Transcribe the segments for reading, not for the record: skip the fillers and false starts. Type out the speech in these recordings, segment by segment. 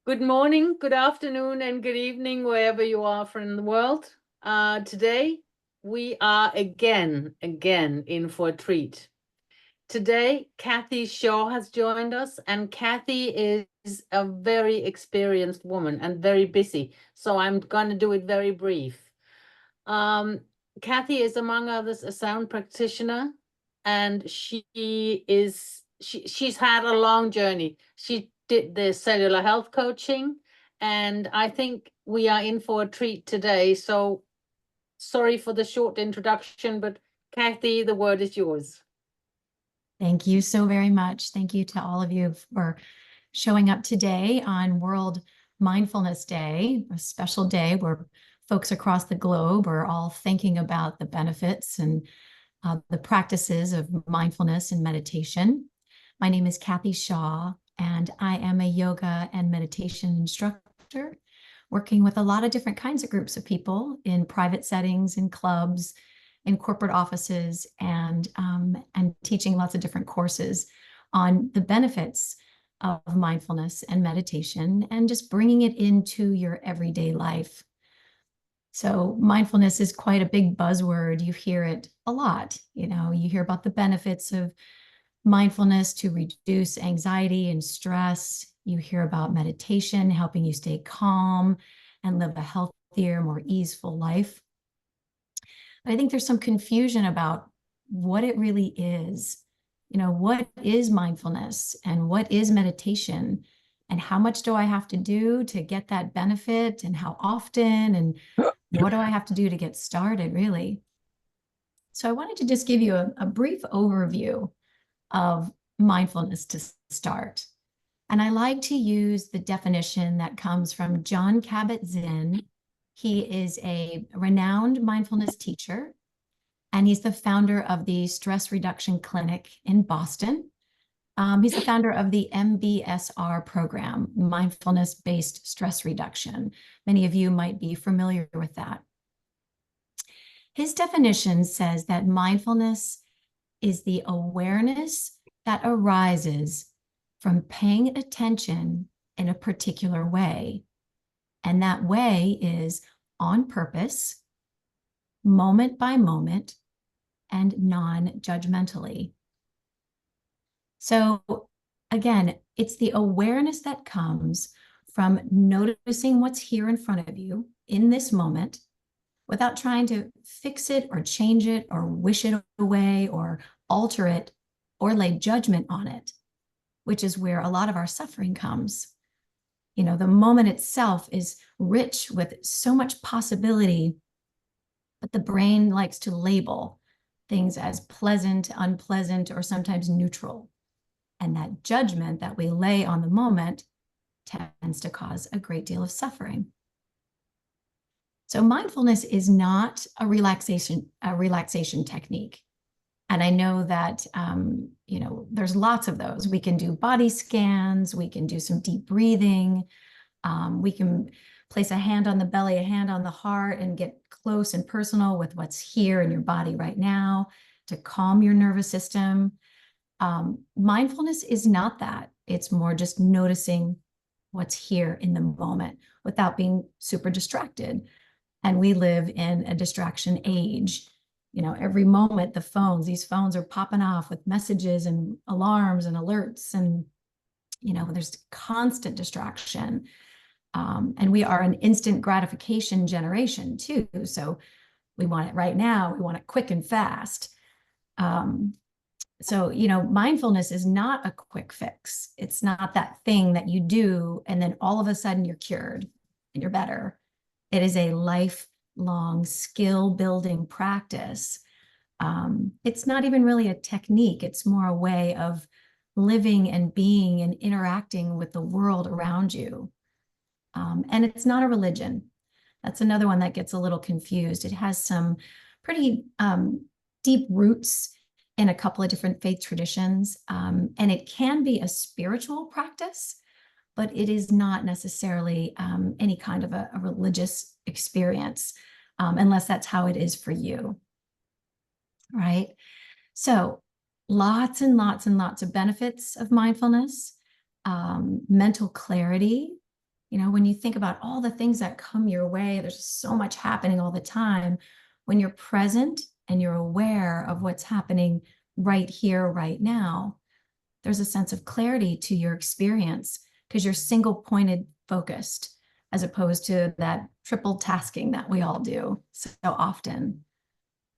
Good morning, good afternoon, and good evening, wherever you are from the world. Today, we are again in for a treat. Today, Cathy Shaw has joined us, and Cathy is a very experienced woman and very busy, so I'm going to do it very brief. Cathy is, among others, a sound practitioner, and she's had a long journey. She did the cellular health coaching, and I think we are in for a treat today. So sorry for the short introduction, but Cathy, the word is yours. Thank you so very much. Thank you to all of you for showing up today on World Mindfulness Day, a special day where folks across the globe are all thinking about the benefits and the practices of mindfulness and meditation. My name is Cathy Shaw, and I am a yoga and meditation instructor, working with a lot of different kinds of groups of people in private settings, in clubs, in corporate offices, and teaching lots of different courses on the benefits of mindfulness and meditation, and just bringing it into your everyday life. So mindfulness is quite a big buzzword. You hear it a lot. You know, you hear about the benefits of mindfulness to reduce anxiety and stress. You hear about meditation helping you stay calm and live a healthier, more easeful life. But I think there's some confusion about what it really is. You know, what is mindfulness and what is meditation? And how much do I have to do to get that benefit, and how often, and what do I have to do to get started, really? So I wanted to just give you a brief overview of mindfulness to start. And I like to use the definition that comes from Jon Kabat-Zinn. He is a renowned mindfulness teacher, and he's the founder of the Stress Reduction Clinic in Boston. He's the founder of the MBSR program, Mindfulness-Based Stress Reduction. Many of you might be familiar with that. His definition says that mindfulness is the awareness that arises from paying attention in a particular way. And that way is on purpose, moment by moment, and non-judgmentally. So again, it's the awareness that comes from noticing what's here in front of you in this moment without trying to fix it or change it or wish it away or alter it or lay judgment on it, which is where a lot of our suffering comes. You know, the moment itself is rich with so much possibility, but the brain likes to label things as pleasant, unpleasant, or sometimes neutral. And that judgment that we lay on the moment tends to cause a great deal of suffering. So mindfulness is not a relaxation technique. And I know that, you know, there's lots of those. We can do body scans, we can do some deep breathing, we can place a hand on the belly, a hand on the heart, and get close and personal with what's here in your body right now to calm your nervous system. Mindfulness is not that. It's more just noticing what's here in the moment without being super distracted. And we live in a distraction age. You know, every moment these phones are popping off with messages and alarms and alerts, and, you know, there's constant distraction. And we are an instant gratification generation too. So we want it right now. We want it quick and fast. So, you know, mindfulness is not a quick fix. It's not that thing that you do and then all of a sudden you're cured and you're better. It is a lifelong skill building practice. It's not even really a technique. It's more a way of living and being and interacting with the world around you. And it's not a religion. That's another one that gets a little confused. It has some pretty deep roots in a couple of different faith traditions. And it can be a spiritual practice, but it is not necessarily any kind of a religious experience, unless that's how it is for you, right? So lots and lots and lots of benefits of mindfulness, mental clarity. You know, when you think about all the things that come your way, there's so much happening all the time. When you're present and you're aware of what's happening right here, right now, there's a sense of clarity to your experience because you're single-pointed focused, as opposed to that triple tasking that we all do so often.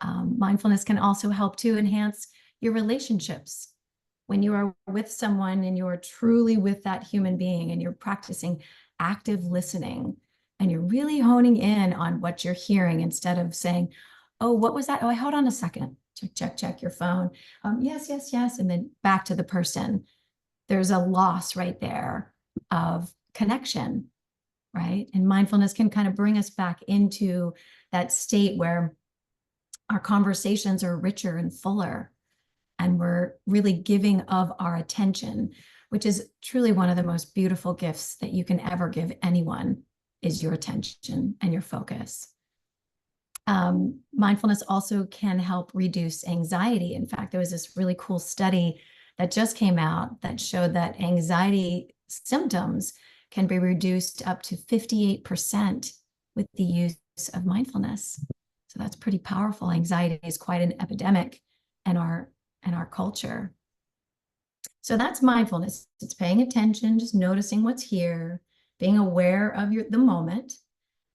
Mindfulness can also help to enhance your relationships. When you are with someone and you're truly with that human being and you're practicing active listening and you're really honing in on what you're hearing instead of saying, oh, what was that? Oh, hold on a second. Check your phone. Yes. And then back to the person. There's a loss right there of connection, right? And mindfulness can kind of bring us back into that state where our conversations are richer and fuller, and we're really giving of our attention, which is truly one of the most beautiful gifts that you can ever give anyone, is your attention and your focus. Mindfulness also can help reduce anxiety. In fact, there was this really cool study that just came out that showed that anxiety symptoms can be reduced up to 58% with the use of mindfulness. So that's pretty powerful. Anxiety is quite an epidemic in our culture. So that's mindfulness. It's paying attention, just noticing what's here, being aware of the moment,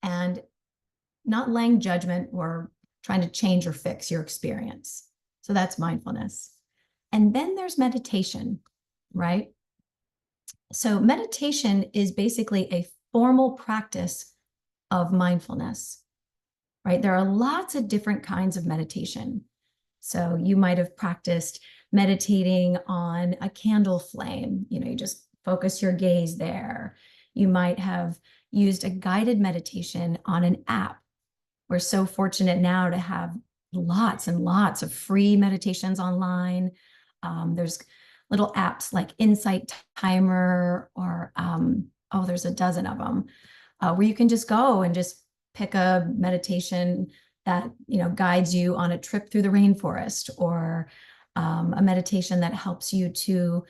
and not laying judgment or trying to change or fix your experience. So that's mindfulness. And then there's meditation, right? So meditation is basically a formal practice of mindfulness, right? There are lots of different kinds of meditation. So you might have practiced meditating on a candle flame. You know, you just focus your gaze there. You might have used a guided meditation on an app. We're so fortunate now to have lots and lots of free meditations online. There's little apps like Insight Timer, or there's a dozen of them, where you can just go and just pick a meditation that, you know, guides you on a trip through the rainforest, or a meditation that helps you to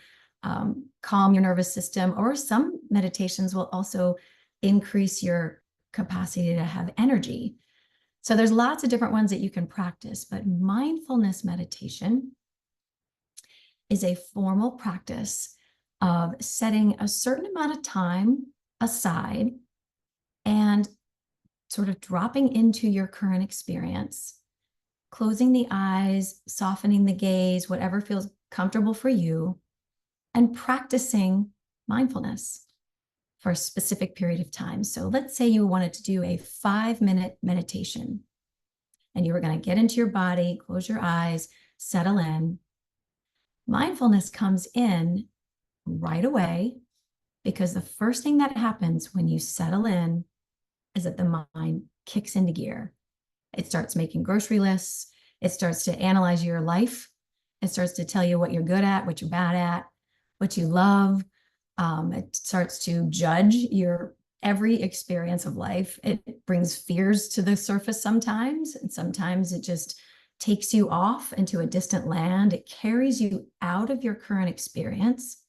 calm your nervous system. Or some meditations will also increase your capacity to have energy. So there's lots of different ones that you can practice, but mindfulness meditation is a formal practice of setting a certain amount of time aside and sort of dropping into your current experience, closing the eyes, softening the gaze, whatever feels comfortable for you, and practicing mindfulness for a specific period of time. So let's say you wanted to do a 5-minute meditation, and you were going to get into your body, close your eyes, settle in. Mindfulness comes in right away, because the first thing that happens when you settle in is that the mind kicks into gear. It starts making grocery lists. It starts to analyze your life. It starts to tell you what you're good at, what you're bad at, what you love. It starts to judge your every experience of life. It brings fears to the surface sometimes, and sometimes it just takes you off into a distant land. It carries you out of your current experience,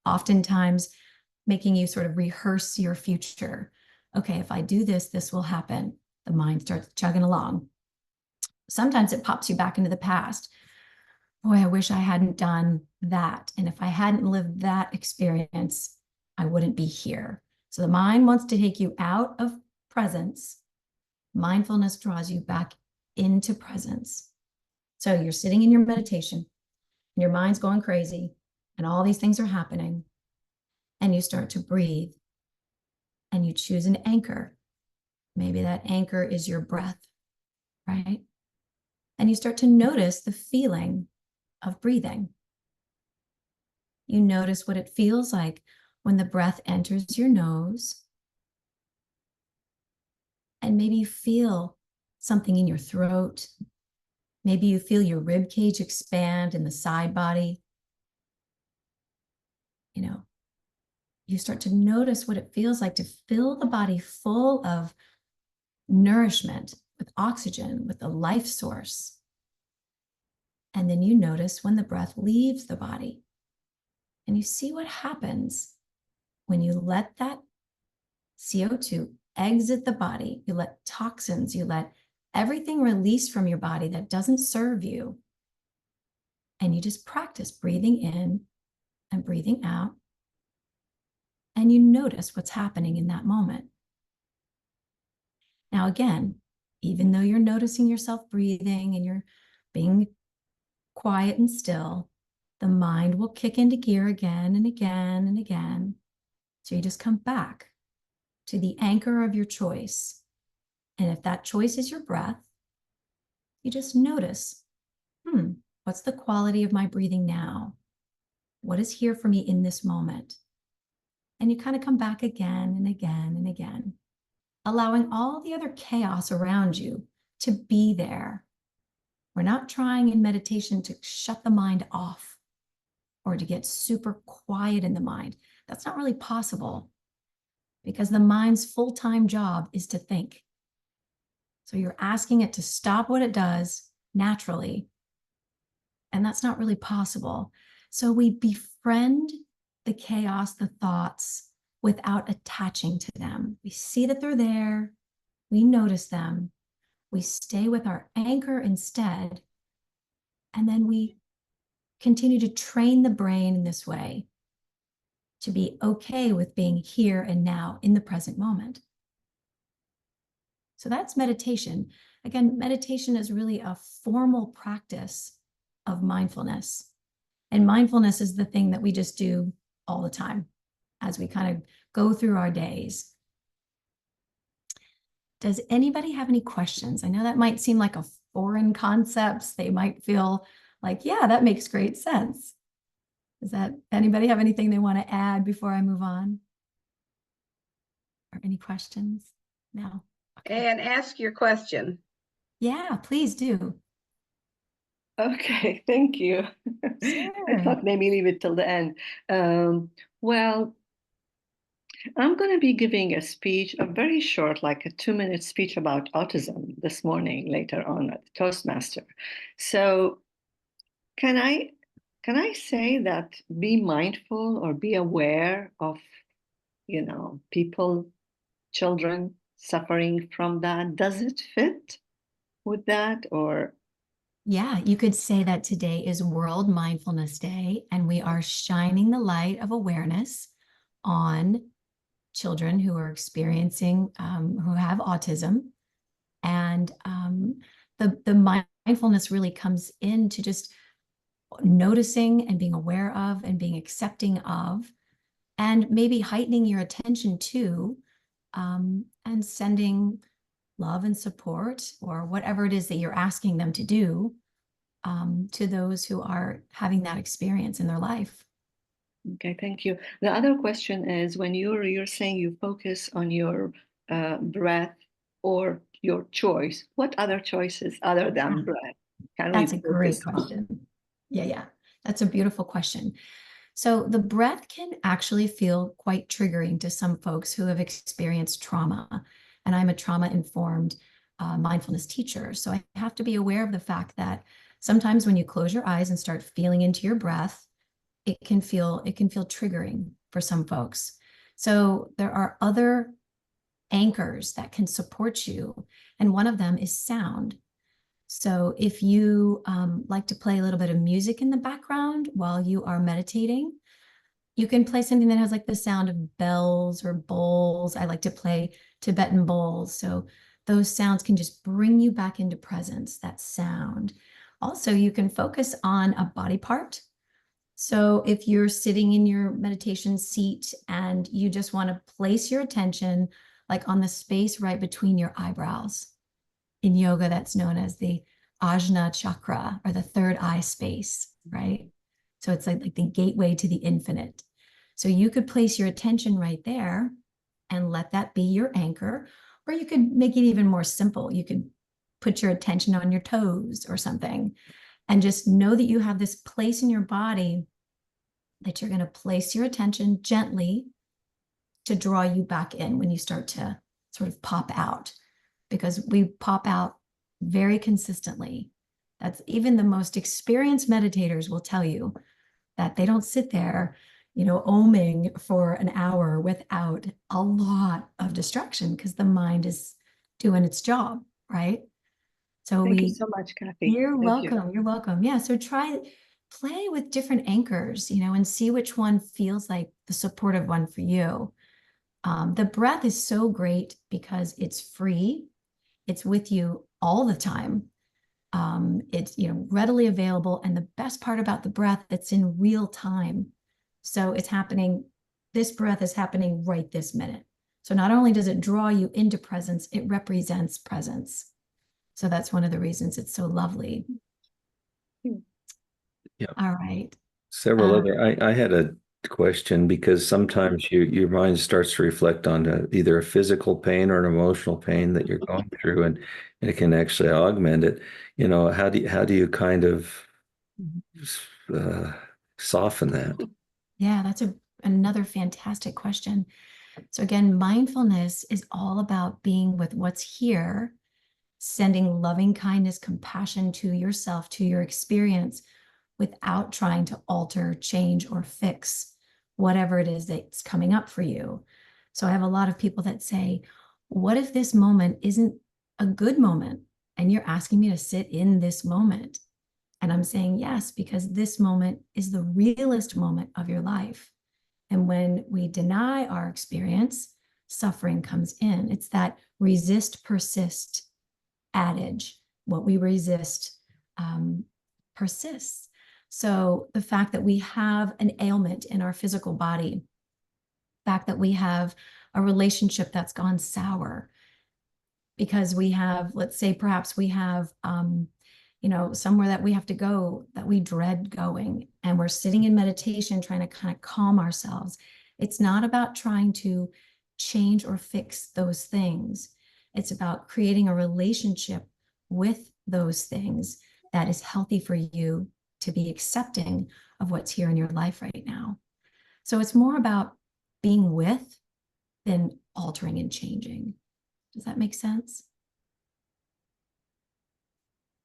oftentimes making you sort of rehearse your future. Okay, if I do this, this will happen. The mind starts chugging along. Sometimes it pops you back into the past. Boy, I wish I hadn't done that. And if I hadn't lived that experience, I wouldn't be here. So the mind wants to take you out of presence. Mindfulness draws you back into presence. So you're sitting in your meditation, and your mind's going crazy, and all these things are happening. And you start to breathe, and you choose an anchor. Maybe that anchor is your breath, right? And you start to notice the feeling of breathing. You notice what it feels like when the breath enters your nose. And maybe you feel something in your throat. Maybe you feel your rib cage expand in the side body. You know, you start to notice what it feels like to fill the body full of nourishment, with oxygen, with a life source. And then you notice when the breath leaves the body. And you see what happens when you let that CO2 exit the body. You let toxins, you let everything release from your body that doesn't serve you. And you just practice breathing in and breathing out. And you notice what's happening in that moment. Now, again, even though you're noticing yourself breathing and you're being quiet and still, the mind will kick into gear again and again and again. So you just come back to the anchor of your choice. And if that choice is your breath, you just notice, what's the quality of my breathing now? What is here for me in this moment? And you kind of come back again and again and again, allowing all the other chaos around you to be there. We're not trying in meditation to shut the mind off or to get super quiet in the mind. That's not really possible because the mind's full-time job is to think. So you're asking it to stop what it does naturally, and that's not really possible. So we befriend the chaos, the thoughts, without attaching to them. We see that they're there, we notice them, we stay with our anchor instead, and then we continue to train the brain in this way to be okay with being here and now in the present moment. So that's meditation. Again, meditation is really a formal practice of mindfulness. And mindfulness is the thing that we just do all the time as we kind of go through our days. Does anybody have any questions? I know that might seem like a foreign concepts. They might feel like, yeah, that makes great sense. Does that anybody have anything they want to add before I move on? Or any questions? No. Okay. And ask your question. Yeah, please do. Okay, thank you. Sure. I thought maybe leave it till the end. Well, I'm going to be giving a speech, a very short, like a 2-minute speech about autism this morning, later on at Toastmaster. So can I say that be mindful or be aware of, people, children suffering from that? Does it fit with that or? Yeah, you could say that today is World Mindfulness Day, and we are shining the light of awareness on children who are experiencing, who have autism. And the mindfulness really comes into just noticing and being aware of and being accepting of, and maybe heightening your attention to, and sending love and support or whatever it is that you're asking them to do, to those who are having that experience in their life. Okay, thank you. The other question is when you're saying you focus on your breath or your choice, what other choices other than breath can we That's a great focus on? question. Yeah, that's a beautiful question. So the breath can actually feel quite triggering to some folks who have experienced trauma. And I'm a trauma-informed mindfulness teacher. So I have to be aware of the fact that sometimes when you close your eyes and start feeling into your breath, it can feel triggering for some folks. So there are other anchors that can support you. And one of them is sound. So if you like to play a little bit of music in the background while you are meditating, you can play something that has like the sound of bells or bowls. I like to play Tibetan bowls. So those sounds can just bring you back into presence, that sound. Also, you can focus on a body part. So if you're sitting in your meditation seat and you just want to place your attention like on the space right between your eyebrows. In yoga, that's known as the Ajna chakra, or the third eye space, right? So it's like the gateway to the infinite. So you could place your attention right there and let that be your anchor, or you could make it even more simple. You could put your attention on your toes or something, and just know that you have this place in your body that you're going to place your attention gently to draw you back in when you start to sort of pop out, because we pop out very consistently. That's even the most experienced meditators will tell you that they don't sit there, oming for an hour without a lot of distraction because the mind is doing its job, right? So Thank you so much, Kathy. You're Thank you. welcome. You're welcome. Yeah. So play with different anchors, and see which one feels like the supportive one for you. The breath is so great because it's free. It's with you all the time. It's readily available. And the best part about the breath, it's in real time. So it's happening. This breath is happening right this minute. So not only does it draw you into presence, it represents presence. So that's one of the reasons it's so lovely. Yeah. All right. Several other. I had a question because sometimes your mind starts to reflect on either a physical pain or an emotional pain that you're going through, and it can actually augment it. How do you kind of soften that? Yeah, that's another fantastic question. So again, mindfulness is all about being with what's here, sending loving kindness, compassion to yourself, to your experience, without trying to alter, change, or fix whatever it is that's coming up for you. So I have a lot of people that say, what if this moment isn't a good moment? And you're asking me to sit in this moment. And I'm saying yes, because this moment is the realest moment of your life. And when we deny our experience, suffering comes in. It's that resist, persist adage. What we resist persists. So the fact that we have an ailment in our physical body, the fact that we have a relationship that's gone sour, because we have, let's say, perhaps we have, somewhere that we have to go that we dread going, and we're sitting in meditation trying to kind of calm ourselves. It's not about trying to change or fix those things. It's about creating a relationship with those things that is healthy for you to be accepting of what's here in your life right now. So it's more about being with than altering and changing. Does that make sense?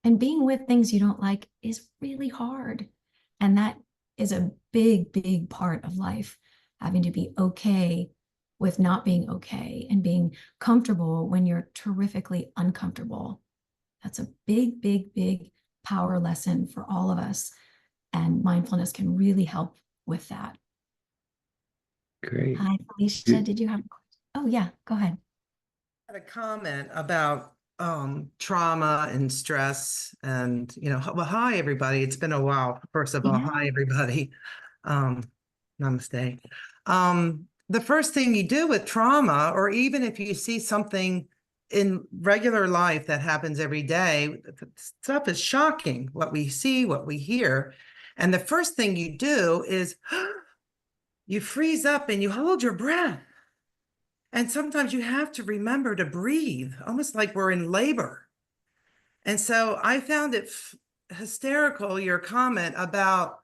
And being with things you don't like is really hard. And that is a big, big part of life, having to be okay with not being okay and being comfortable when you're terrifically uncomfortable. That's a big, big, big power lesson for all of us. And mindfulness can really help with that. Great. Hi, Felicia. Did you have a question? Oh, yeah, go ahead. I had a comment about trauma and stress, and well, hi everybody. It's been a while. First of all, hi everybody. Namaste. The first thing you do with trauma, or even if you see something in regular life that happens every day, stuff is shocking, what we see, what we hear. And the first thing you do is you freeze up and you hold your breath. And sometimes you have to remember to breathe, almost like we're in labor. And so I found it hysterical, your comment about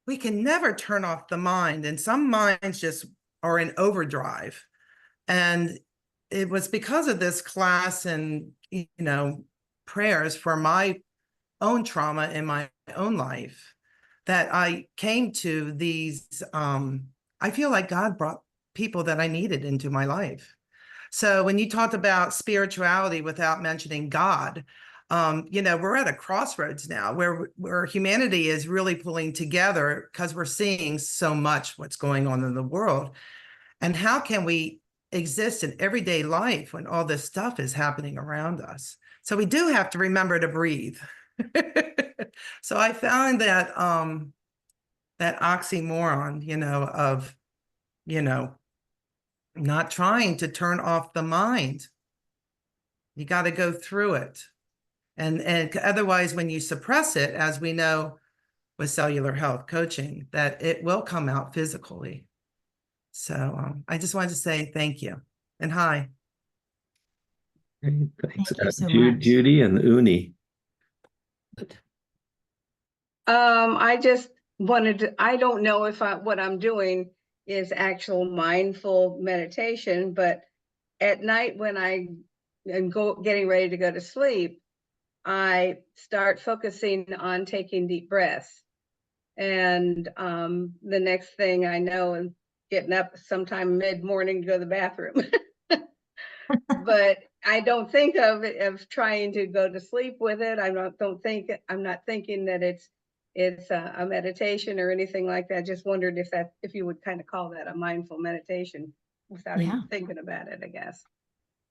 we can never turn off the mind, and some minds just are in overdrive. And it was because of this class and, prayers for my own trauma in my own life that I came to these, I feel like God brought people that I needed into my life. So when you talked about spirituality without mentioning God, we're at a crossroads now where humanity is really pulling together because we're seeing so much what's going on in the world. And how can we exist in everyday life when all this stuff is happening around us? So we do have to remember to breathe. So I found that that oxymoron, of, not trying to turn off the mind. You got to go through it. And otherwise, when you suppress it, as we know with cellular health coaching, that it will come out physically. So I just wanted to say thank you and hi. Great, thanks. Thank you so much. Judy and Uni. I just wanted to, I don't know if what I'm doing is actual mindful meditation, but at night when I am getting ready to go to sleep, I start focusing on taking deep breaths. And the next thing I know, I'm getting up sometime mid-morning to go to the bathroom. But I don't think of trying to go to sleep with it. I'm not thinking that it's a meditation or anything like that. Just wondered if you would kind of call that a mindful meditation without Yeah. even thinking about it, I guess.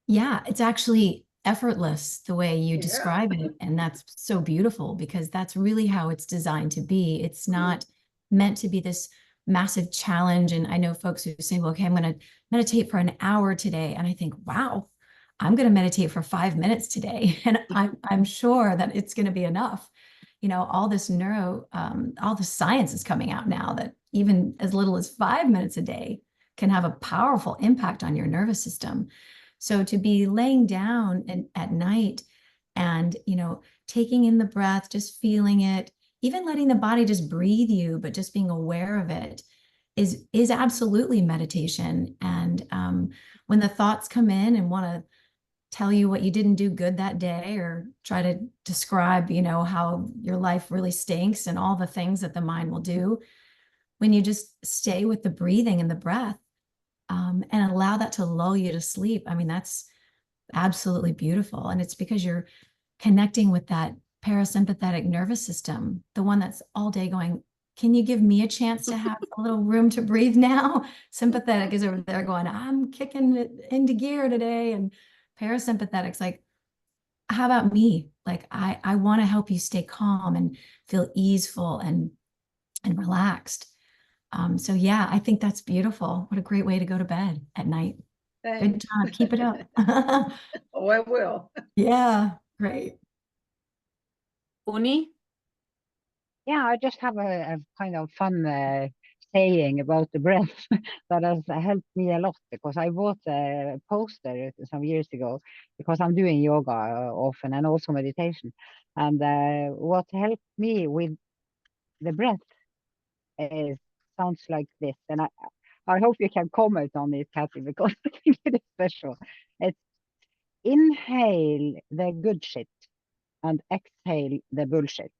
Yeah, it's actually effortless the way you Yeah. describe it. And that's so beautiful because that's really how it's designed to be. It's not meant to be this massive challenge. And I know folks who say, well, okay, I'm going to meditate for an hour today. And I think, wow, I'm going to meditate for 5 minutes today. And I'm sure that it's going to be enough. You know, all this all the science is coming out now that even as little as 5 minutes a day can have a powerful impact on your nervous system. So to be laying down at night and, you know, taking in the breath, just feeling it, even letting the body just breathe you, but just being aware of it is absolutely meditation. And when the thoughts come in and want to tell you what you didn't do good that day or try to describe, you know, how your life really stinks and all the things that the mind will do, when you just stay with the breathing and the breath, and allow that to lull you to sleep. I mean, that's absolutely beautiful. And it's because you're connecting with that parasympathetic nervous system, the one that's all day going, can you give me a chance to have a little room to breathe now? Sympathetic is over there going, I'm kicking it into gear today. And parasympathetic's like, how about me? Like, I want to help you stay calm and feel easeful and relaxed. So yeah, I think that's beautiful. What a great way to go to bed at night. Good Thanks. job. Keep it up. Oh, I will. Yeah, great. Uni? Yeah, I just have a kind of fun saying about the breath that has helped me a lot because I bought a poster some years ago because I'm doing yoga often and also meditation. And what helped me with the breath sounds like this. And I hope you can comment on it, Cathy, because I think it is special. It's inhale the good shit and exhale the bullshit.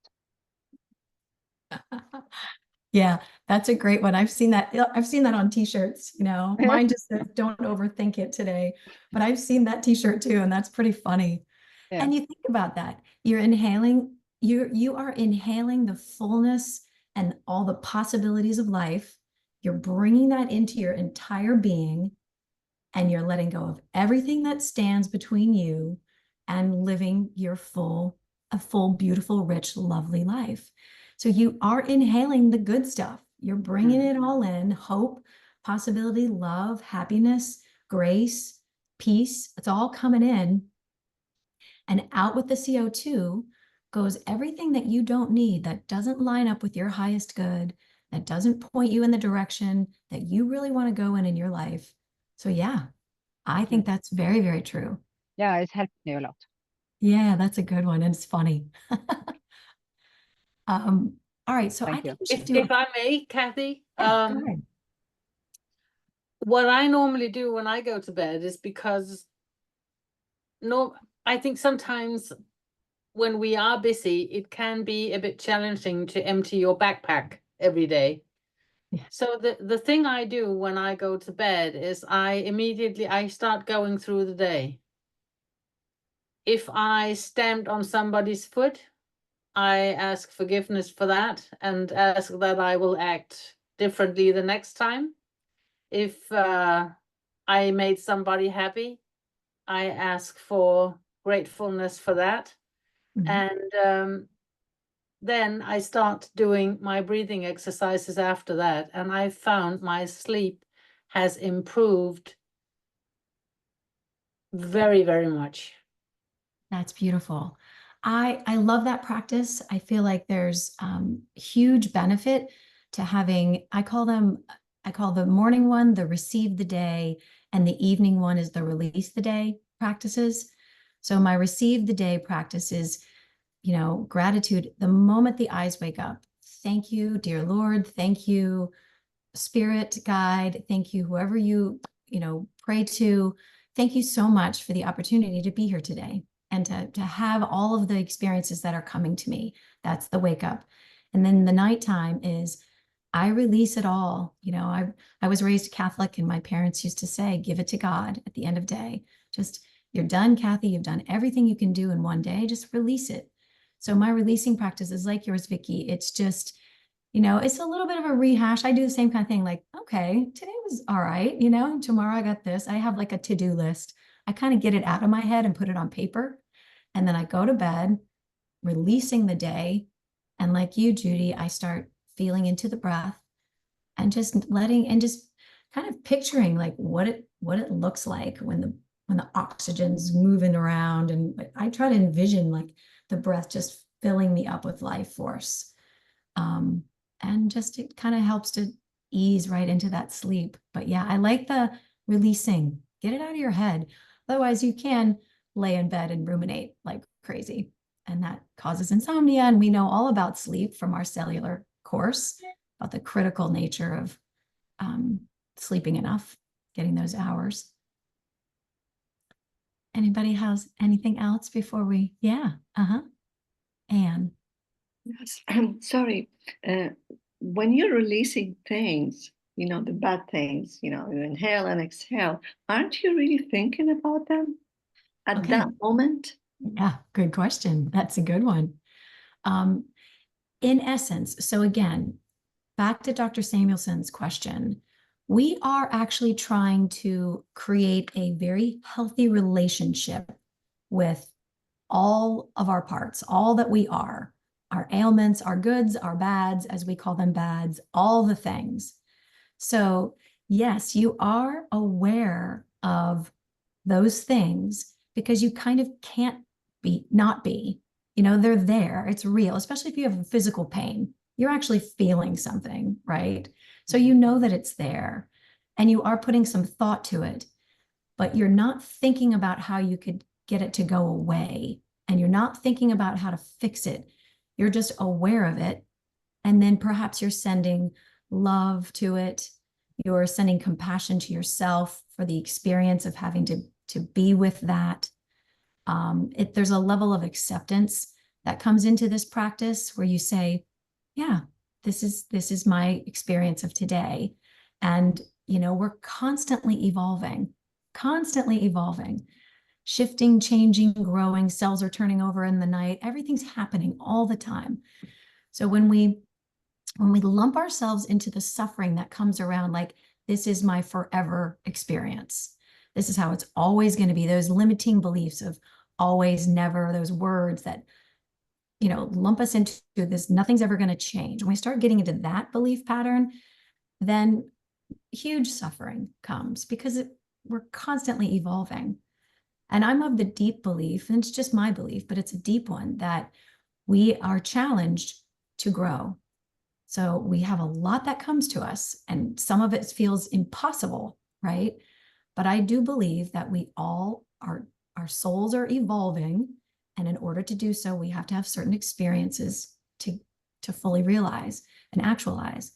Yeah, that's a great one. I've seen that. I've seen that on t-shirts, you know. Mine just says don't overthink it today, but I've seen that t-shirt too, and that's pretty funny. Yeah. And you think about that. You're inhaling, you are inhaling the fullness and all the possibilities of life. You're bringing that into your entire being, and you're letting go of everything that stands between you and living your a full, beautiful, rich, lovely life. So you are inhaling the good stuff. You're bringing it all in, hope, possibility, love, happiness, grace, peace. It's all coming in. And out with the CO2 goes everything that you don't need, that doesn't line up with your highest good, that doesn't point you in the direction that you really want to go in your life. So yeah, I think that's very, very true. Yeah, it's helped me a lot. Yeah, that's a good one. And it's funny. All right, so Thank I think you. we should do If I may, Cathy, yeah, go ahead. what I normally do when I go to bed is because I think sometimes when we are busy, it can be a bit challenging to empty your backpack every day. Yeah. So the thing I do when I go to bed is I start going through the day. If I stamped on somebody's foot, I ask forgiveness for that and ask that I will act differently the next time. If I made somebody happy, I ask for gratefulness for that. And then I start doing my breathing exercises after that. And I found my sleep has improved very, very much. That's beautiful. I love that practice. I feel like there's huge benefit to having, I call the morning one, the receive the day, and the evening one is the release the day practices. So my receive the day practice is, you know, gratitude the moment the eyes wake up. Thank you, dear Lord. Thank you, spirit guide. Thank you, whoever you know, pray to. Thank you so much for the opportunity to be here today. and to have all of the experiences that are coming to me. That's the wake up. And then the nighttime is I release it all. You know, I was raised Catholic, and my parents used to say, give it to God at the end of day. Just, you're done, Kathy. You've done everything you can do in one day. Just release it. So my releasing practice is like yours, Vicki. It's just, you know, it's a little bit of a rehash. I do the same kind of thing. Like, okay, today was all right. You know, tomorrow I got this. I have like a to-do list. I kind of get it out of my head and put it on paper. And then I go to bed, releasing the day. And like you, Judy, I start feeling into the breath and just letting, and just kind of picturing like what it looks like when the oxygen's moving around. And I try to envision like the breath just filling me up with life force. And just, it kind of helps to ease right into that sleep. But yeah, I like the releasing, get it out of your head. Otherwise you can lay in bed and ruminate like crazy, and that causes insomnia. And we know all about sleep from our cellular course, about the critical nature of sleeping enough, getting those hours. Anybody has anything else before we, yeah, Anne. Yes, sorry. When you're releasing things, you know, the bad things, you know, you inhale and exhale, aren't you really thinking about them at that moment? Yeah, good question. That's a good one. In essence, so again, back to Dr. Samuelson's question, we are actually trying to create a very healthy relationship with all of our parts, all that we are, our ailments, our goods, our bads, as we call them bads, all the things. So yes, you are aware of those things because you kind of can't not be, you know, they're there, it's real, especially if you have a physical pain, you're actually feeling something, right? So you know that it's there and you are putting some thought to it, but you're not thinking about how you could get it to go away. And you're not thinking about how to fix it. You're just aware of it. And then perhaps you're sending love to it. You're sending compassion to yourself for the experience of having to be with that. There's a level of acceptance that comes into this practice where you say, yeah, this is my experience of today. And, you know, we're constantly evolving, shifting, changing, growing, cells are turning over in the night. Everything's happening all the time. So when we lump ourselves into the suffering that comes around, like, this is my forever experience, this is how it's always going to be, those limiting beliefs of always, never, those words that, you know, lump us into this, nothing's ever going to change. When we start getting into that belief pattern, then huge suffering comes because we're constantly evolving. And I'm of the deep belief, and it's just my belief, but it's a deep one, that we are challenged to grow. So we have a lot that comes to us, and some of it feels impossible, right? But I do believe that we all are, our souls are evolving. And in order to do so, we have to have certain experiences to fully realize and actualize.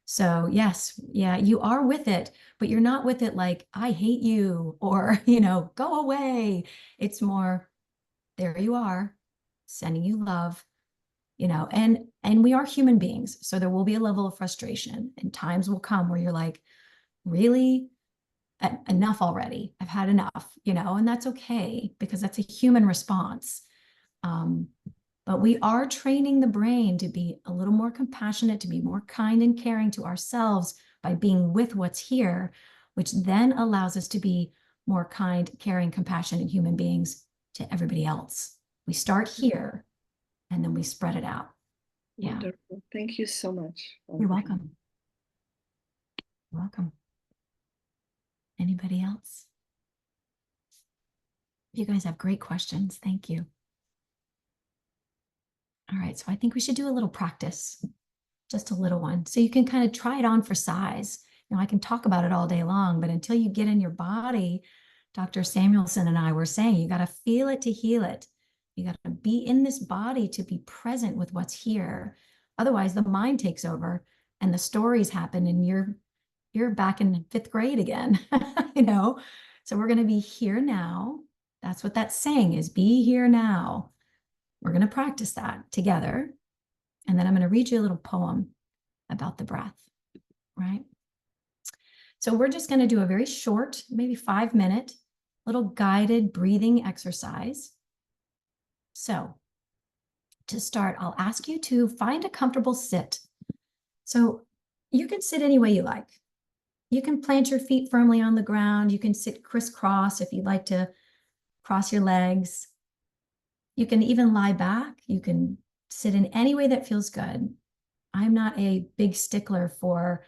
So yes, yeah, you are with it, but you're not with it like, I hate you, or, you know, go away. It's more, there you are, sending you love, you know, and we are human beings. So there will be a level of frustration, and times will come where you're like, really, enough already. I've had enough, you know, and that's okay because that's a human response. But we are training the brain to be a little more compassionate, to be more kind and caring to ourselves by being with what's here, which then allows us to be more kind, caring, compassionate human beings to everybody else. We start here and then we spread it out. Yeah. Wonderful. Thank you so much. You're welcome. You're welcome. Anybody else? You guys have great questions. Thank you. All right, so I think we should do a little practice, just a little one. So you can kind of try it on for size. You know, I can talk about it all day long, but until you get in your body, Dr. Samuelson and I were saying, you got to feel it to heal it. You got to be in this body to be present with what's here. Otherwise, the mind takes over and the stories happen and you're back in 5th grade again, you know? So we're going to be here now. That's what that saying is, be here now. We're going to practice that together. And then I'm going to read you a little poem about the breath, right? So we're just going to do a very short, maybe 5-minute, little guided breathing exercise. So to start, I'll ask you to find a comfortable sit. So you can sit any way you like. You can plant your feet firmly on the ground. You can sit crisscross if you'd like to cross your legs. You can even lie back. You can sit in any way that feels good. I'm not a big stickler for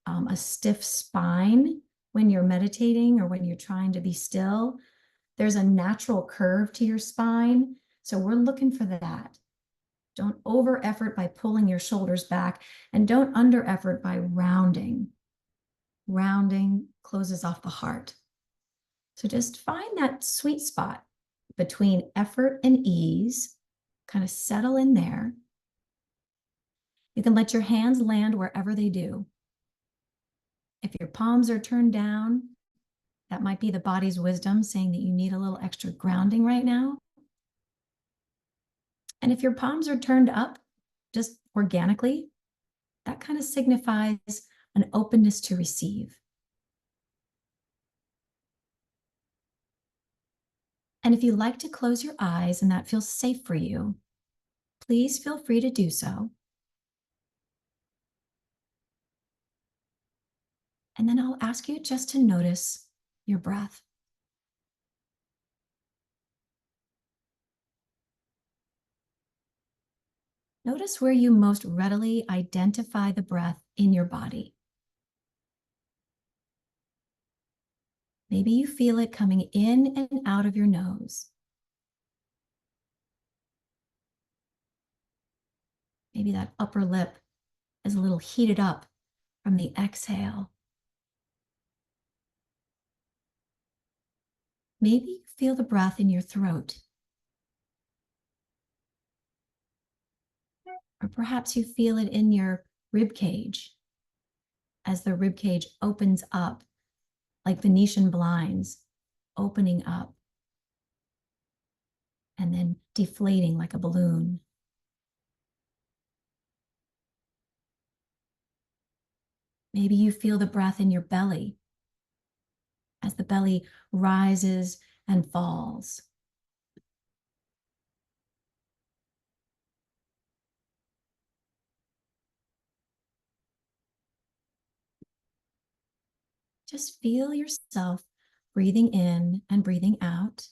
a stiff spine when you're meditating or when you're trying to be still. There's a natural curve to your spine, so we're looking for that. Don't over effort by pulling your shoulders back, and don't under effort by rounding. Rounding closes off the heart. So just find that sweet spot between effort and ease, kind of settle in there. You can let your hands land wherever they do. If your palms are turned down, that might be the body's wisdom saying that you need a little extra grounding right now. And if your palms are turned up, just organically, that kind of signifies an openness to receive. And if you like to close your eyes and that feels safe for you, please feel free to do so. And then I'll ask you just to notice your breath. Notice where you most readily identify the breath in your body. Maybe you feel it coming in and out of your nose. Maybe that upper lip is a little heated up from the exhale. Maybe you feel the breath in your throat. Or perhaps you feel it in your rib cage as the rib cage opens up like Venetian blinds, opening up and then deflating like a balloon. Maybe you feel the breath in your belly as the belly rises and falls. Just feel yourself breathing in and breathing out.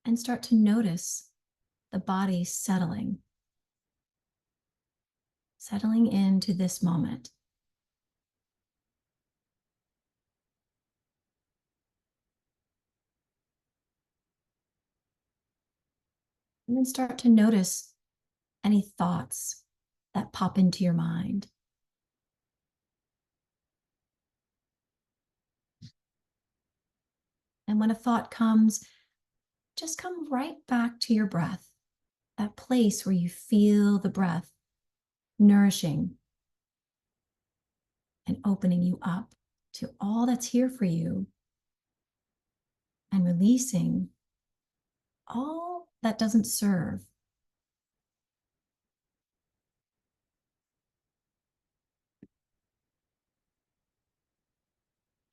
And start to notice the body settling into this moment. And then start to notice any thoughts that pop into your mind. And when a thought comes, just come right back to your breath, that place where you feel the breath nourishing and opening you up to all that's here for you and releasing all that doesn't serve.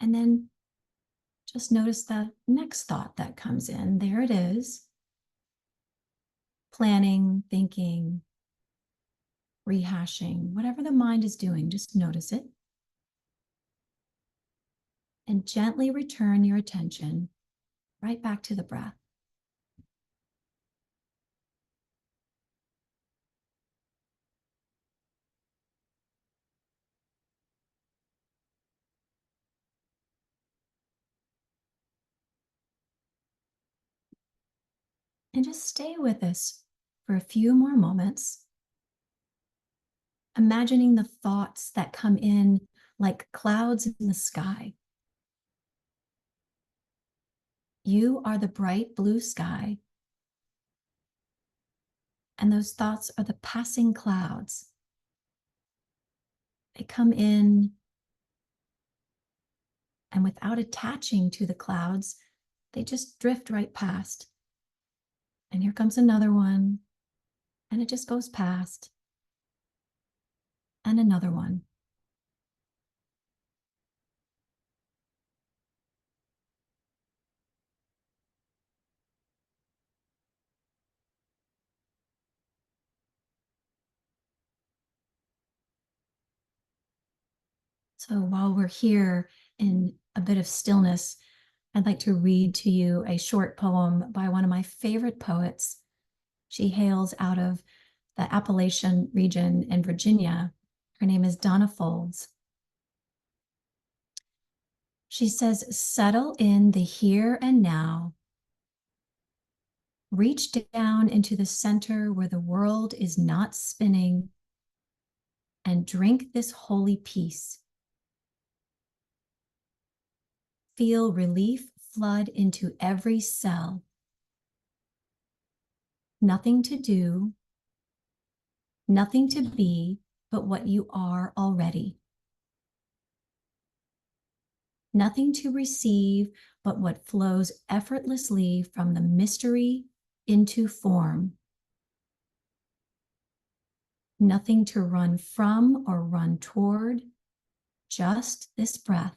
And then just notice the next thought that comes in. There it is. Planning, thinking, rehashing, whatever the mind is doing, just notice it. And gently return your attention right back to the breath. And just stay with us for a few more moments, imagining the thoughts that come in like clouds in the sky. You are the bright blue sky, and those thoughts are the passing clouds. They come in And without attaching to the clouds, they just drift right past. And here comes another one. And it just goes past. And another one. So while we're here in a bit of stillness, I'd like to read to you a short poem by one of my favorite poets. She hails out of the Appalachian region in Virginia. Her name is Donna Folds. She says, settle in the here and now. Reach down into the center where the world is not spinning and drink this holy peace. Feel relief flood into every cell. Nothing to do, nothing to be, but what you are already. Nothing to receive, but what flows effortlessly from the mystery into form. Nothing to run from or run toward, just this breath.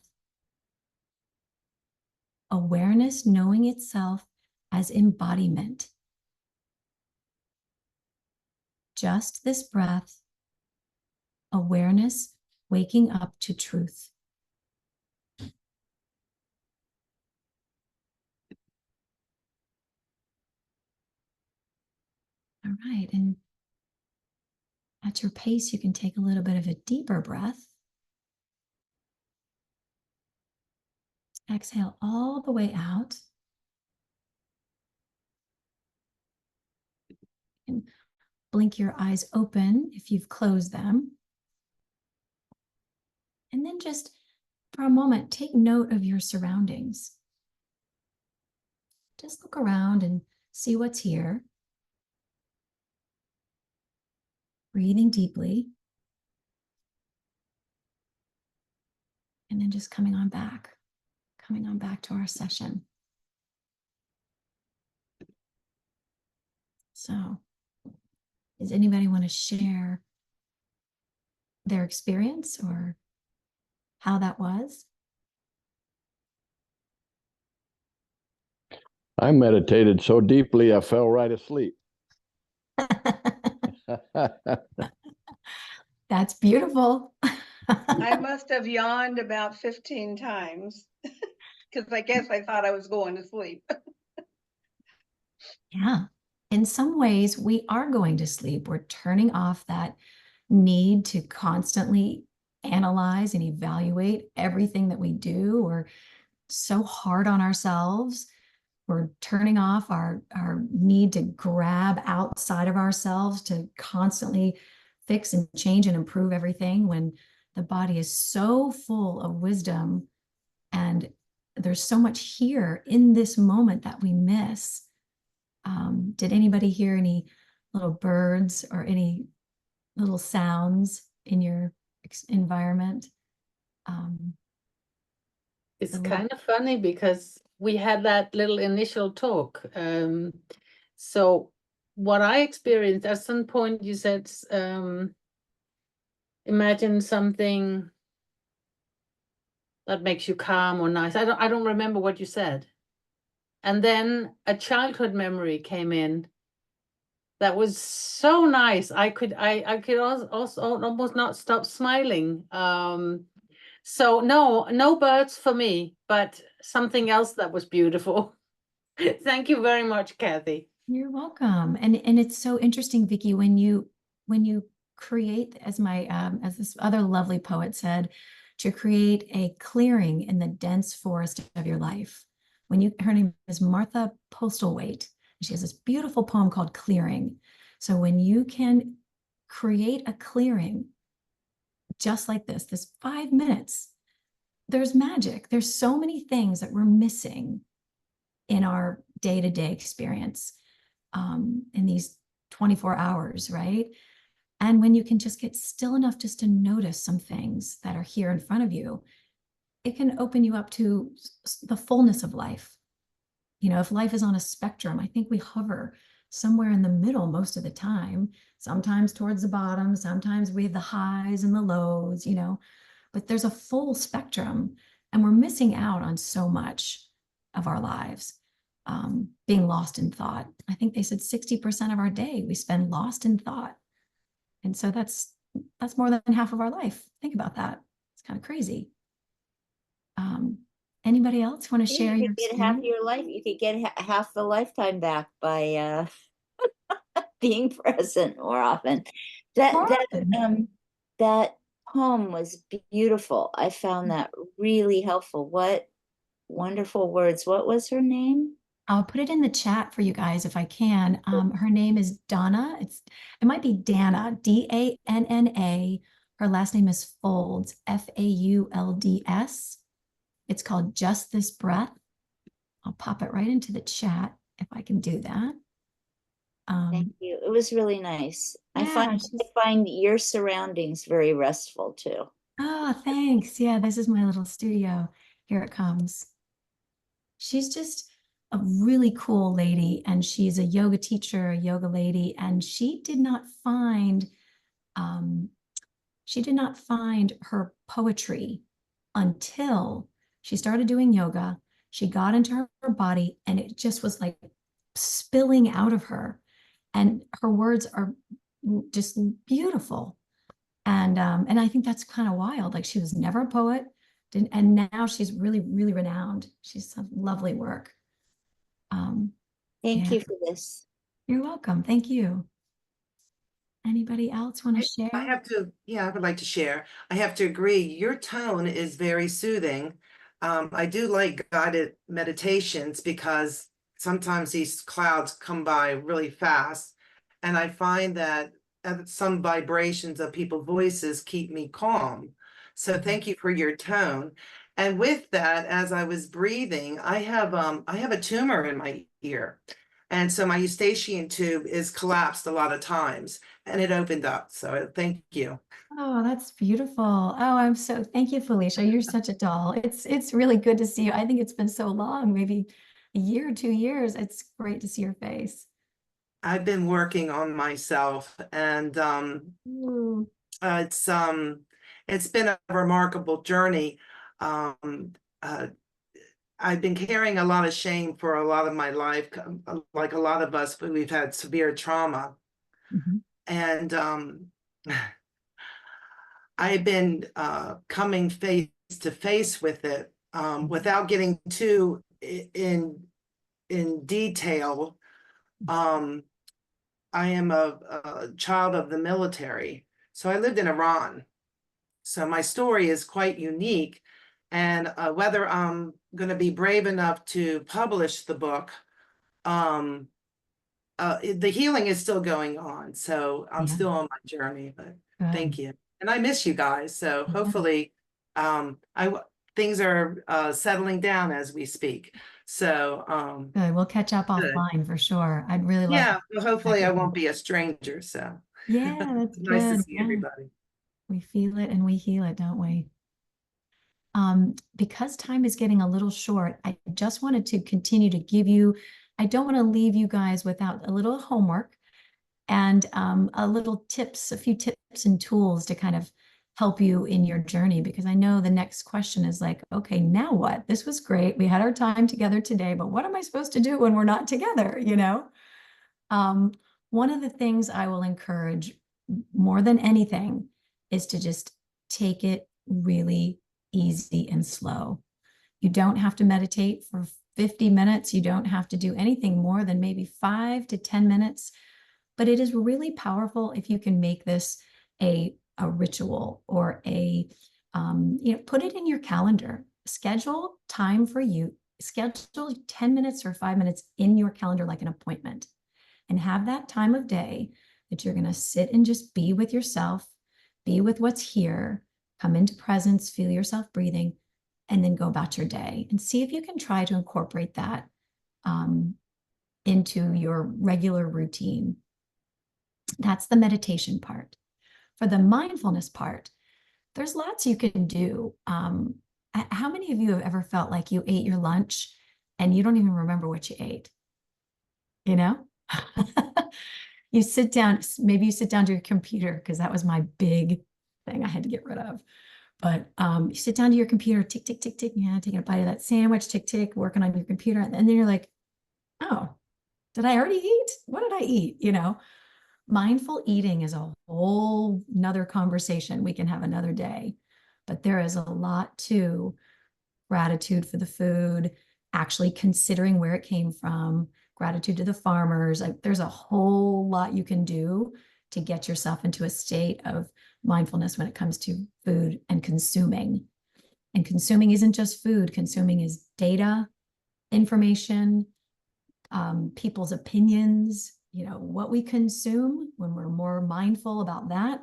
Awareness knowing itself as embodiment. Just this breath. Awareness waking up to truth. All right, and at your pace, you can take a little bit of a deeper breath. Exhale all the way out. And blink your eyes open if you've closed them. And then just for a moment, take note of your surroundings. Just look around and see what's here. Breathing deeply. And then just coming on back to our session. So, does anybody want to share their experience or how that was? I meditated so deeply, I fell right asleep. That's beautiful. I must have yawned about 15 times because I guess I thought I was going to sleep. Yeah. In some ways, we are going to sleep. We're turning off that need to constantly analyze and evaluate everything that we do. We're so hard on ourselves. We're turning off our need to grab outside of ourselves to constantly fix and change and improve everything when the body is so full of wisdom and there's so much here in this moment that we miss. Did anybody hear any little birds or any little sounds in your environment? It's kind of funny because we had that little initial talk. So what I experienced at some point, you said, imagine something that makes you calm or nice. I don't remember what you said. And then a childhood memory came in that was so nice. I could also almost not stop smiling. So no birds for me, but something else that was beautiful. Thank you very much, Cathy. You're welcome. And it's so interesting, Vicki, when you create, as as this other lovely poet said, to create a clearing in the dense forest of your life. Her name is Martha Postlethwaite. She has this beautiful poem called Clearing. So when you can create a clearing just like this 5 minutes, there's magic. There's so many things that we're missing in our day-to-day experience in these 24 hours, right? And when you can just get still enough just to notice some things that are here in front of you, it can open you up to the fullness of life. You know, if life is on a spectrum, I think we hover somewhere in the middle most of the time, sometimes towards the bottom, sometimes we have the highs and the lows, you know, but there's a full spectrum, and we're missing out on so much of our lives, being lost in thought. I think they said 60% of our day we spend lost in thought. And so that's more than half of our life. Think about that. It's kind of crazy. Anybody else want to share You your could get half experience? your life. You could get half the lifetime back by being present more often. That poem was beautiful. I found that really helpful. What wonderful words. What was her name? I'll put it in the chat for you guys if I can. Her name is Donna. It might be Dana, Danna. Her last name is Folds, Faulds. It's called Just This Breath. I'll pop it right into the chat if I can do that. Thank you. It was really nice. Yeah, I find your surroundings very restful too. Oh, thanks. Yeah, this is my little studio. Here it comes. She's just a really cool lady, and she's a yoga teacher, a yoga lady, and she did not find her poetry until she started doing yoga. She got into her body, and it just was like spilling out of her, and her words are just beautiful. And I think that's kind of wild. Like, she was never a poet, and now she's really, really renowned. She's some lovely work. Thank yeah. you for this. You're welcome. Thank you. Anybody else want to share? I would like to share. I have to agree. Your tone is very soothing. I do like guided meditations because sometimes these clouds come by really fast. And I find that some vibrations of people's voices keep me calm. So thank you for your tone. And with that, as I was breathing, I have a tumor in my ear. And so my eustachian tube is collapsed a lot of times, and it opened up. So thank you. Oh, that's beautiful. Oh, thank you, Felicia. You're such a doll. It's really good to see you. I think it's been so long, maybe a year or 2 years. It's great to see your face. I've been working on myself, and it's been a remarkable journey. I've been carrying a lot of shame for a lot of my life, like a lot of us, but we've had severe trauma. Mm-hmm. And I've been coming face to face with it without getting too in detail. I am a child of the military, so I lived in Iran. So my story is quite unique, and whether I'm going to be brave enough to publish the book, the healing is still going on. So I'm still on my journey, but thank you. And I miss you guys. So hopefully things are settling down as we speak. So good. We'll catch up offline for sure. I'd really like. Yeah, well, hopefully I won't be a stranger. So yeah, that's nice good. to see everybody. We feel it and we heal it, don't we? Because time is getting a little short, I just wanted to continue to give you, I don't want to leave you guys without a little homework and a few tips and tools to kind of help you in your journey, because I know the next question is like, okay, now what? This was great. We had our time together today, but what am I supposed to do when we're not together, you know? One of the things I will encourage more than anything is to just take it really easy and slow. You don't have to meditate for 50 minutes. You don't have to do anything more than maybe 5 to 10 minutes. But it is really powerful if you can make this a ritual or put it in your calendar. Schedule time for you. Schedule 10 minutes or 5 minutes in your calendar like an appointment. And have that time of day that you're going to sit and just be with yourself, be with what's here, come into presence, feel yourself breathing, and then go about your day and see if you can try to incorporate that into your regular routine. That's the meditation part. For the mindfulness part, there's lots you can do. How many of you have ever felt like you ate your lunch and you don't even remember what you ate? You know? You sit down, maybe you sit down to your computer, because that was my big thing I had to get rid of. But you sit down to your computer, tick, tick, tick, tick, yeah, taking a bite of that sandwich, tick, tick, working on your computer. And then you're like, oh, did I already eat? What did I eat? You know, mindful eating is a whole nother conversation we can have another day. But there is a lot to gratitude for the food, actually considering where it came from, gratitude to the farmers. Like, there's a whole lot you can do to get yourself into a state of mindfulness when it comes to food and consuming. And consuming isn't just food. Consuming is data, information, people's opinions. You know, what we consume, when we're more mindful about that,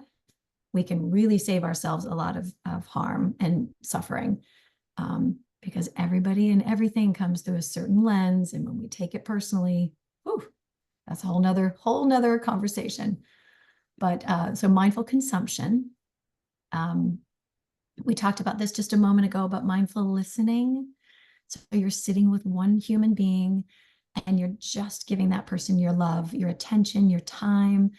we can really save ourselves a lot of harm and suffering. Because everybody and everything comes through a certain lens. And when we take it personally, whew, that's a whole nother conversation. But so mindful consumption. We talked about this just a moment ago about mindful listening. So you're sitting with one human being and you're just giving that person your love, your attention, your time.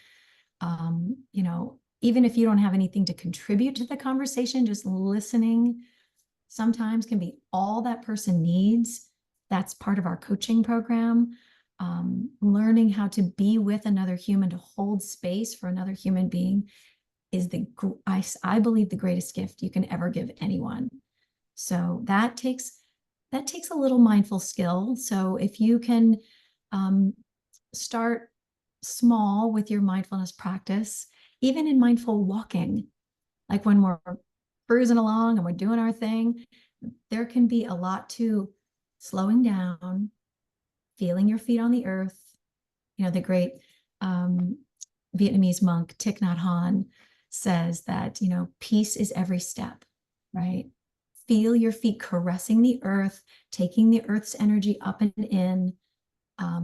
You know, even if you don't have anything to contribute to the conversation, just listening sometimes can be all that person needs. That's part of our coaching program. Learning how to be with another human, to hold space for another human being, is I believe the greatest gift you can ever give anyone. So that takes a little mindful skill. So if you can start small with your mindfulness practice, even in mindful walking, like when we're cruising along and we're doing our thing, there can be a lot to slowing down, feeling your feet on the earth. You know, the great Vietnamese monk Thich Nhat Hanh says that, you know, peace is every step, right? Feel your feet caressing the earth, taking the earth's energy up and in.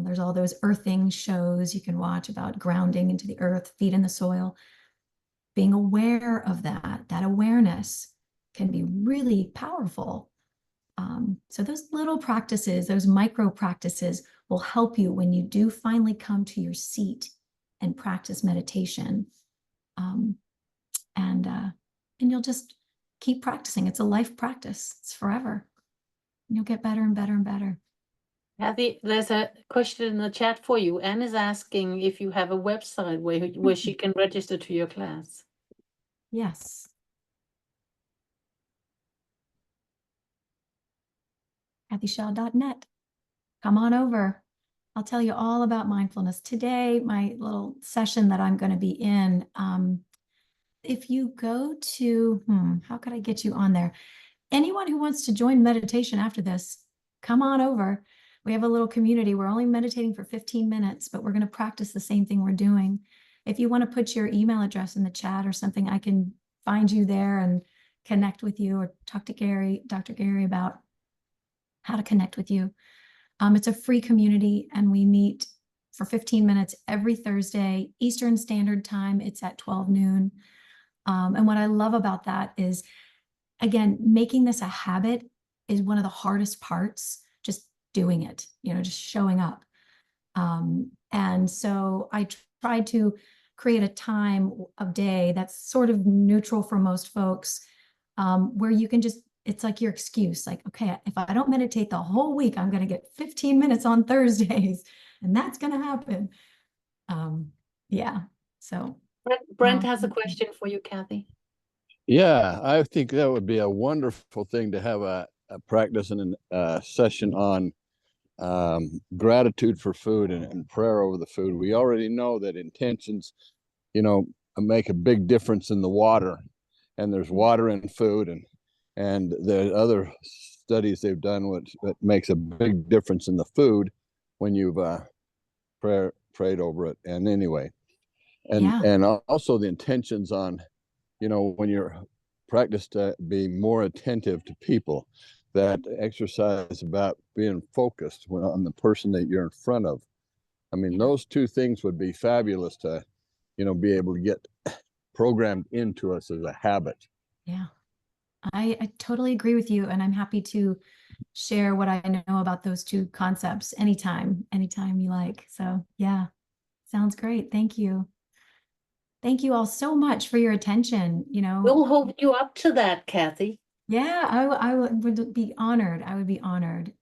There's all those earthing shows you can watch about grounding into the earth, feet in the soil. Being aware of that awareness can be really powerful. So those little practices, those micro practices, will help you when you do finally come to your seat and practice meditation. And you'll just keep practicing. It's a life practice. It's forever. And you'll get better and better and better. Kathy, there's a question in the chat for you. Anne is asking if you have a website where she can register to your class. Yes. KathyShaw.net. Come on over. I'll tell you all about mindfulness. Today, my little session that I'm going to be in, if you go to, how could I get you on there? Anyone who wants to join meditation after this, come on over. We have a little community. We're only meditating for 15 minutes, but we're going to practice the same thing we're doing. If you want to put your email address in the chat or something, I can find you there and connect with you, or talk to Gary, Dr. Gary, about how to connect with you. It's a free community, and we meet for 15 minutes every Thursday, Eastern Standard Time. It's at 12 noon. And what I love about that is, again, making this a habit is one of the hardest parts, just doing it, you know, just showing up. And so I tried to create a time of day that's sort of neutral for most folks, where you can just, it's like your excuse, like, okay, if I don't meditate the whole week, I'm going to get 15 minutes on Thursdays, and that's going to happen. Yeah. So Brent has a question for you, Kathy. Yeah, I think that would be a wonderful thing to have a practice and a session on gratitude for food and prayer over the food. We already know that intentions, you know, make a big difference in the water, and there's water in food, and there are other studies they've done that makes a big difference in the food when you've prayed over it. And anyway, and also the intentions on, you know, when you're practiced to be more attentive to people, that exercise about being focused on the person that you're in front of. I mean, those two things would be fabulous to, you know, be able to get programmed into us as a habit. Yeah, I totally agree with you, and I'm happy to share what I know about those two concepts anytime you like. So yeah, sounds great. Thank you. Thank you all so much for your attention. We'll hold you up to that, Cathy. Yeah, I would be honored. I would be honored.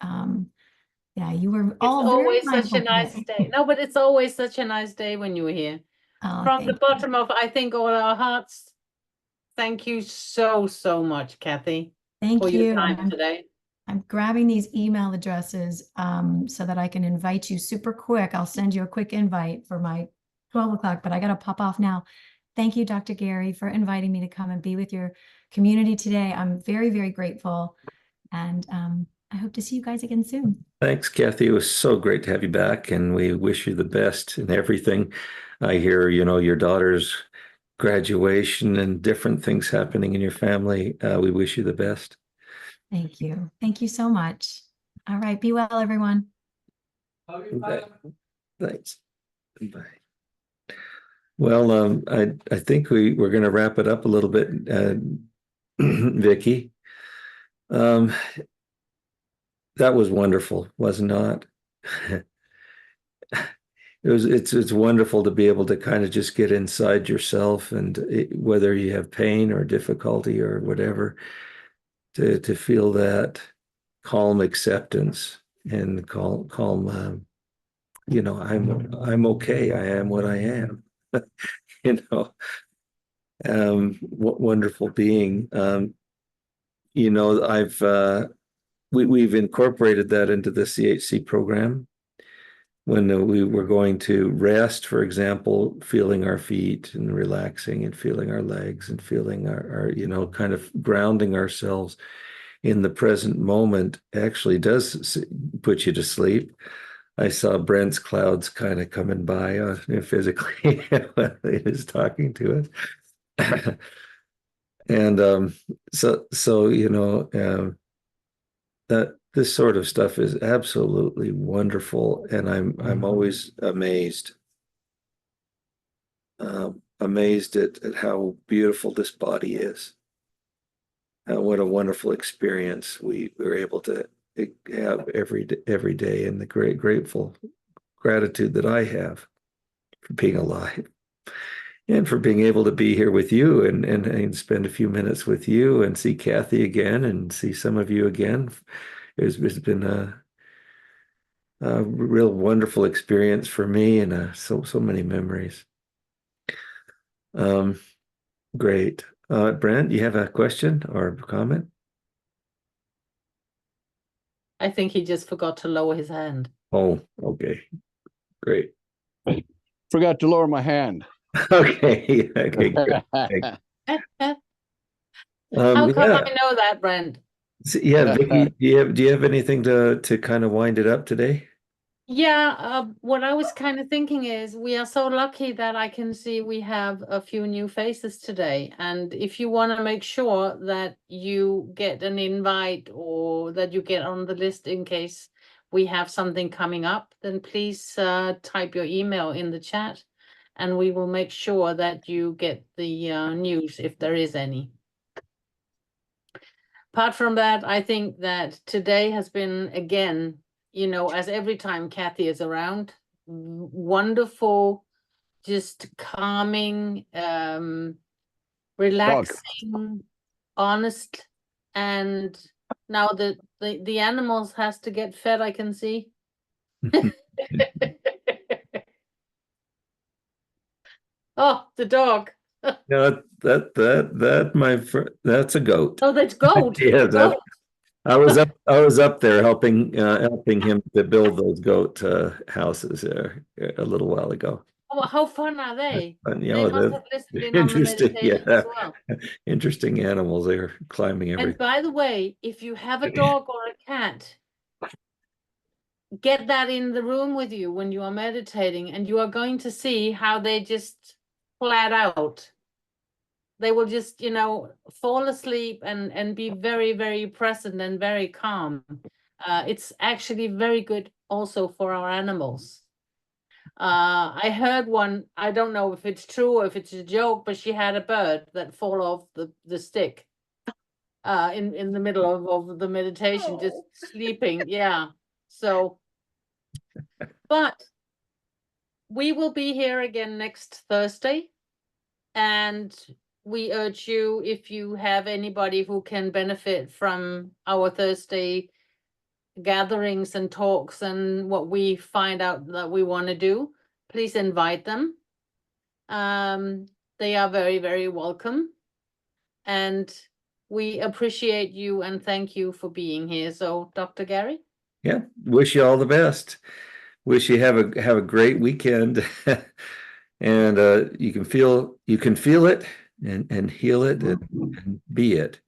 Yeah, you were It's all very always such a mindful nice today. day. No, but it's always such a nice day when you're here. Oh, From the thank you. bottom of, I think, all our hearts, thank you so, so much, Cathy, for Thank your you. time today. I'm grabbing these email addresses so that I can invite you super quick. I'll send you a quick invite for my 12 o'clock, but I got to pop off now. Thank you, Dr. Gary, for inviting me to come and be with your community today. I'm very, very grateful. And I hope to see you guys again soon. Thanks, Cathy. It was so great to have you back, and we wish you the best in everything. I hear, your daughter's graduation and different things happening in your family. We wish you the best. Thank you. Thank you so much. All right. Be well, everyone. Bye. Thanks. Bye. Well, I think we're going to wrap it up a little bit, Vicky. That was wonderful, was it not? It's wonderful to be able to kind of just get inside yourself, and whether you have pain or difficulty or whatever, to feel that calm acceptance and calm I'm okay. I am what I am. What wonderful being. We've incorporated that into the CHC program. When we were going to rest, for example, feeling our feet and relaxing and feeling our legs and feeling our kind of grounding ourselves in the present moment actually does put you to sleep. I saw Brent's clouds kind of coming by physically when he was talking to us. And that this sort of stuff is absolutely wonderful, and I'm always amazed at how beautiful this body is. What a wonderful experience we were able to have every day, and the grateful gratitude that I have for being alive and for being able to be here with you and spend a few minutes with you and see Cathy again and see some of you again. It's been a real wonderful experience for me, and so many memories. Great. Brent, you have a question or comment? I think he just forgot to lower his hand. Oh, okay. Great. Forgot to lower my hand. Okay. Okay. Good. How come Yeah. I know that, Brent? So, yeah, Vicky, do you have anything to kind of wind it up today? Yeah, what I was kind of thinking is we are so lucky that I can see we have a few new faces today. And if you want to make sure that you get an invite or that you get on the list in case we have something coming up, then please type your email in the chat and we will make sure that you get the news if there is any. Apart from that, I think that today has been, again, as every time Cathy is around, wonderful, just calming, relaxing, honest, and now the animals has to get fed, I can see. Oh, the dog. No, that's a goat. Oh, that's goat. Yeah, Goat. I was up there helping him to build those goat houses a little while ago. Oh, how fun are they? And, They must have listened in on the interesting, meditation as well. Interesting animals. They're climbing And everything. by the way, if you have a dog or a cat, get that in the room with you when you are meditating, and you are going to see how they just flat out. They will just, fall asleep and be very, very present and very calm. It's actually very good also for our animals. I heard one, I don't know if it's true or if it's a joke, but she had a bird that fall off the stick. in the middle of the meditation, just sleeping. Yeah. So, but we will be here again next Thursday, and we urge you, if you have anybody who can benefit from our Thursday gatherings and talks and what we find out that we want to do, please invite them. They are very, very welcome. And we appreciate you and thank you for being here. So, Dr. Gary? Yeah, wish you all the best. Wish you have a great weekend. And you can feel it and heal it and be it.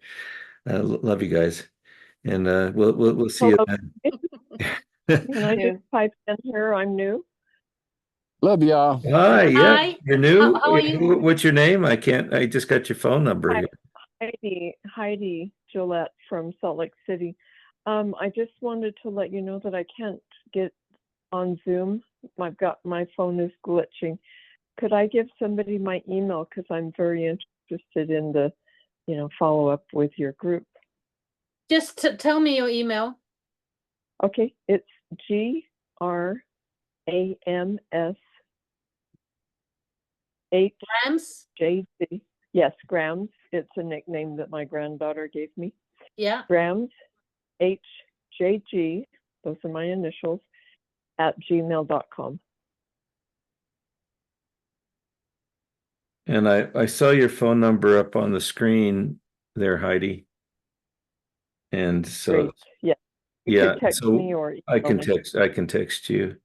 Love you guys. And we'll see you then. Can I just pipe in here? I'm new. Love y'all. Hi, yeah. Hi. You're new. How are you? What's your name? I just got your phone number Hi. here. Heidi Gillette from Salt Lake City. I just wanted to let you know that I can't get on Zoom. My phone is glitching. Could I give somebody my email? Because I'm very interested in the, follow up with your group. Just tell me your email. Okay, it's GRAMS8JG. Yes, Grams. It's a nickname that my granddaughter gave me. Yeah. Grams8JG, those are my initials, @gmail.com. And I saw your phone number up on the screen there, Heidi. And so Great. Yeah. You yeah, could text so me or I can email me. text you.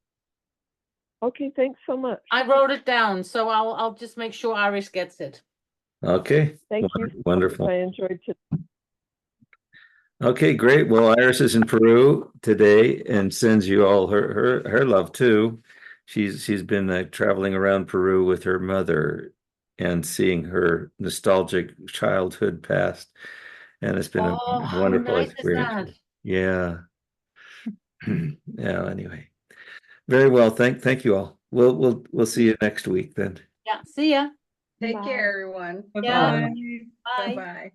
Okay, thanks so much. I wrote it down, so I'll just make sure Iris gets it. Okay. Thank you. Wonderful. I enjoyed it. Okay, great. Well, Iris is in Peru today and sends you all her love too. She's been traveling around Peru with her mother and seeing her nostalgic childhood past, and it's been a How wonderful nice is experience. that? Yeah. Yeah. Anyway, very well. Thank you all. We'll see you next week then. Yeah. See ya. Take Bye. care, everyone. Yeah. Bye Bye. bye.